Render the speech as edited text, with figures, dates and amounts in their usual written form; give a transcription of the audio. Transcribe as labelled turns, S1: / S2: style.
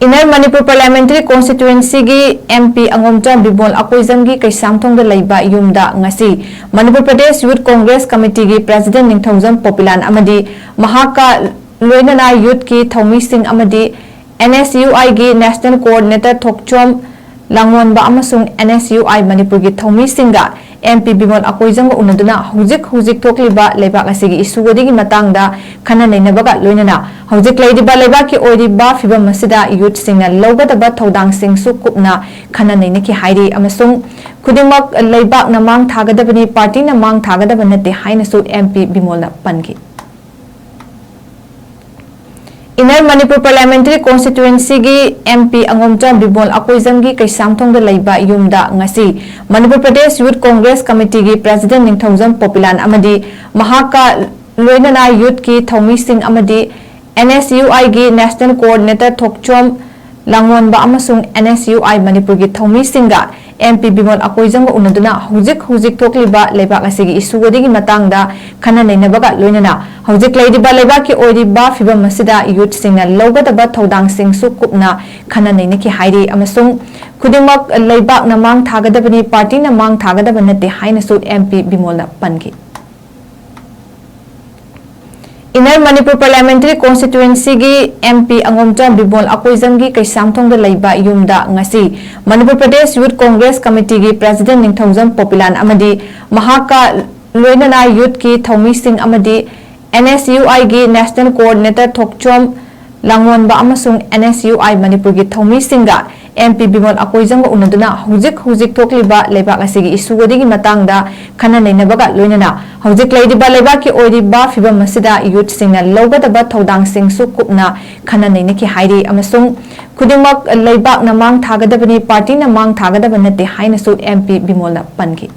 S1: Inner Manipur parliamentary constituency की MP 𝗠𝗔𝗡𝗚 𝗧𝗛𝗡 𝗧𝗛𝗡 Manipur Pradesh youth Congress committee की president 𝗠𝗛𝗡 𝗡𝗛𝗡 लोइनना यूथ की थौमिसिंग NSUI की national coordinator Thokchom Langonba NSUI Manipur की थौमिसिंगा MP बिमोल अकोइजंग उनदुना हुजिक थोकलिबा लेबाक असिगी इशुगदिगी मतंगदा खना नैनबगा लोइनना हुजिक लैदिबा लेबाक की ओइदिबा फिबम मसिदा यूथ सिंगना लौगदबा थौदांग सिंगसु कुपना खना नैनकी हाइरि अमसुंग खुदिमक लेबाक नमांग थागदबनी पार्टी नमांग थागदब नते हाइनसु MP बिमोलना पनगी इनर मणिपुर पार्लियामेंट्री कॉन्स्टिट्यूएंसी की MP 𝗠𝗔𝗡𝗚 Manipur Pradesh youth Congress committee की प्रेसिडेंट 𝗠𝗛𝗡 लोइनना यूथ की थौमिसिंग NSUI की national coordinator Thokchom Langonba NSUI Manipur की थौमिसिंगा MP बिमोल अकोइजंग उनदुना हुजिक थोकलिबा लेबाक असिगी इशुगदिगी मतंगदा खना नैनबगा लोइनना हुजिक लैदिबा लेबाक की ओइदिबा फिबम मसिदा यूथ सिंगना लौगदबा थौदांग सिंगसु कुपना खना नैनकी हाइरि अमसुंग खुदिमक लेबाक नमांग थागदबनी पार्टी नमांग थागदब नते हाइनसु MP बिमोलना पनगी इनर मणिपुर पार्लियामेंट्री कॉन्स्टिट्यूएंसी की MP 𝗠𝗛𝗡𝗚 Manipur Pradesh youth Congress committee की प्रेसिडेंट 𝗠𝗛𝗡 लोइनना यूथ की थौमिसिंग NSUI की national coordinator Thokchom Langonba NSUI Manipur की थौमिसिंगा MP बिमोल अकोइजंग उनदुना हुजिक थोकलिबा लेबाक असिगी इशुगदिगी मतंगदा खना नैनबगा लोइनना हुजिक लैदिबा लेबाक की ओइदिबा फिबम मसिदा यूथ सिंगना लौगदबा थौदांग सिंगसु कुपना खना नैनकी हाइरि अमसुंग खुदिमक लेबाक नमांग थागदबनी पार्टी नमांग थागदब नते हाइनसु MP बिमोलना पनगी।